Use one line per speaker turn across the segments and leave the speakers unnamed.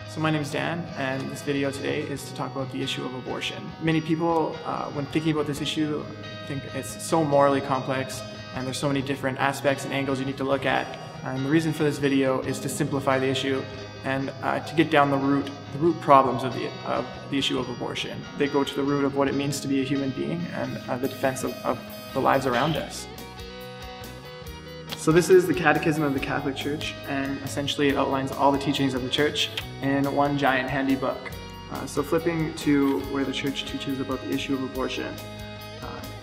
So my name is Dan, and this video today is to talk about the issue of abortion. Many people, when thinking about this issue, think it's so morally complex and there's so many different aspects and angles you need to look at. And the reason for this video is to simplify the issue and to get down the root problems of the issue of abortion. They go to the root of what it means to be a human being and the defense of the lives around us. So this is the Catechism of the Catholic Church, and essentially it outlines all the teachings of the Church in one giant handy book. So flipping to where the Church teaches about the issue of abortion,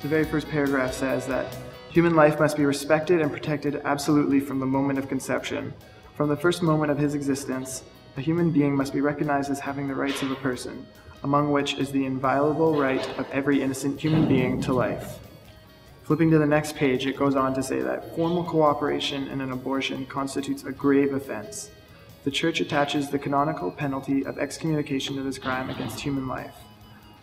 the very first paragraph says that human life must be respected and protected absolutely from the moment of conception. From the first moment of his existence, a human being must be recognized as having the rights of a person, among which is the inviolable right of every innocent human being to life. Flipping to the next page, it goes on to say that formal cooperation in an abortion constitutes a grave offense. The Church attaches the canonical penalty of excommunication to this crime against human life.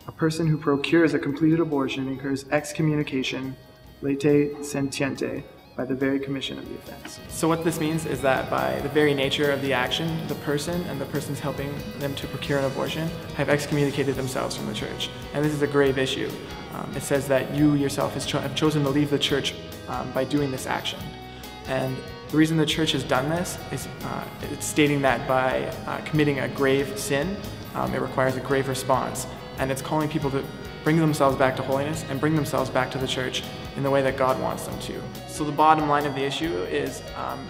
A person who procures a completed abortion incurs excommunication lete sentiente by the very commission of the offense. So what this means is that by the very nature of the action, the person and the persons helping them to procure an abortion have excommunicated themselves from the Church. And this is a grave issue. It says that you yourself have chosen to leave the Church by doing this action. And the reason the Church has done this is it's stating that by committing a grave sin, it requires a grave response. And it's calling people to bring themselves back to holiness and bring themselves back to the Church in the way that God wants them to. So the bottom line of the issue is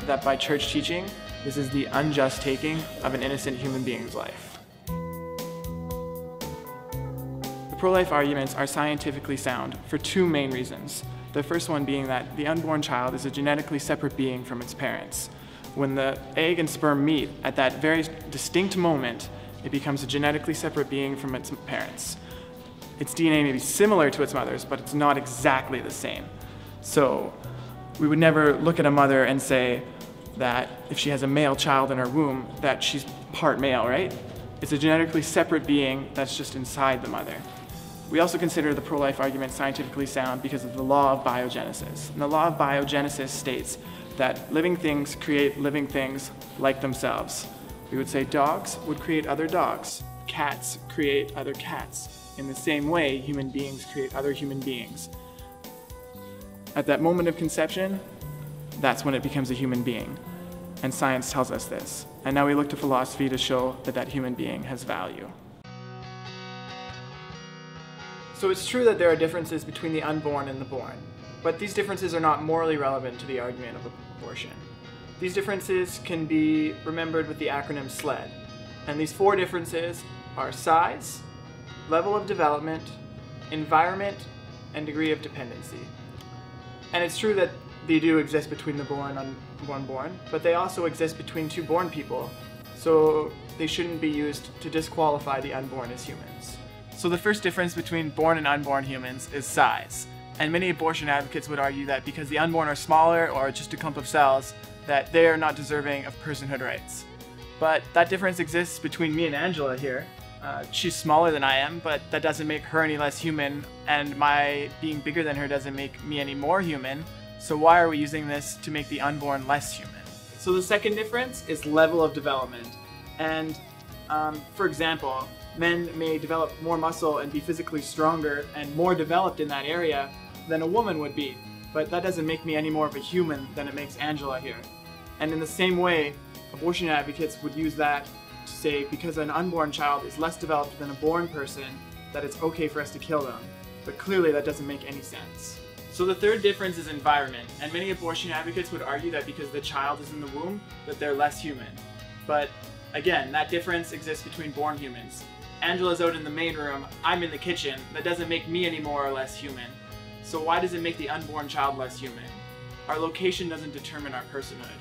that by Church teaching, this is the unjust taking of an innocent human being's life. The pro-life arguments are scientifically sound for two main reasons. The first one being that the unborn child is a genetically separate being from its parents. When the egg and sperm meet, at that very distinct moment, it becomes a genetically separate being from its parents. Its DNA may be similar to its mother's, but it's not exactly the same. So we would never look at a mother and say that if she has a male child in her womb, that she's part male, right? It's a genetically separate being that's just inside the mother. We also consider the pro-life argument scientifically sound because of the law of biogenesis. And the law of biogenesis states that living things create living things like themselves. We would say dogs would create other dogs. Cats create other cats. In the same way, human beings create other human beings. At that moment of conception, that's when it becomes a human being. And science tells us this. And now we look to philosophy to show that that human being has value. So it's true that there are differences between the unborn and the born, but these differences are not morally relevant to the argument of abortion. These differences can be remembered with the acronym SLED. And these four differences are size, level of development, environment, and degree of dependency. And it's true that they do exist between the born and unborn, but they also exist between two born people, so they shouldn't be used to disqualify the unborn as humans. So the first difference between born and unborn humans is size. And many abortion advocates would argue that because the unborn are smaller or just a clump of cells, that they are not deserving of personhood rights. But that difference exists between me and Angela here. She's smaller than I am, but that doesn't make her any less human, and my being bigger than her doesn't make me any more human. So why are we using this to make the unborn less human? So the second difference is level of development. And for example, men may develop more muscle and be physically stronger and more developed in that area than a woman would be. But that doesn't make me any more of a human than it makes Angela here. And in the same way, abortion advocates would use that to say because an unborn child is less developed than a born person, that it's okay for us to kill them. But clearly that doesn't make any sense. So the third difference is environment, and many abortion advocates would argue that because the child is in the womb, that they're less human. But again, that difference exists between born humans. Angela's out in the main room, I'm in the kitchen. That doesn't make me any more or less human. So why does it make the unborn child less human? Our location doesn't determine our personhood.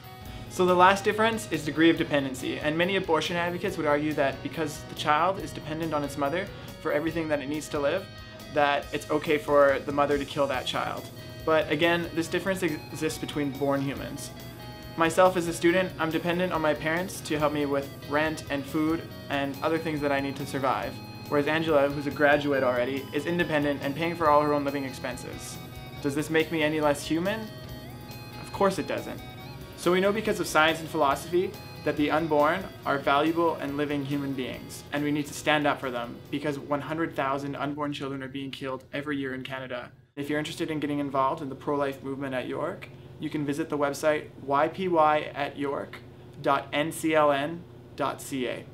So the last difference is degree of dependency, and many abortion advocates would argue that because the child is dependent on its mother for everything that it needs to live, that it's okay for the mother to kill that child. But again, this difference exists between born humans. Myself as a student, I'm dependent on my parents to help me with rent and food and other things that I need to survive. Whereas Angela, who's a graduate already, is independent and paying for all her own living expenses. Does this make me any less human? Of course it doesn't. So we know because of science and philosophy that the unborn are valuable and living human beings, and we need to stand up for them because 100,000 unborn children are being killed every year in Canada. If you're interested in getting involved in the pro-life movement at York, you can visit the website ypyatyork.ncln.ca.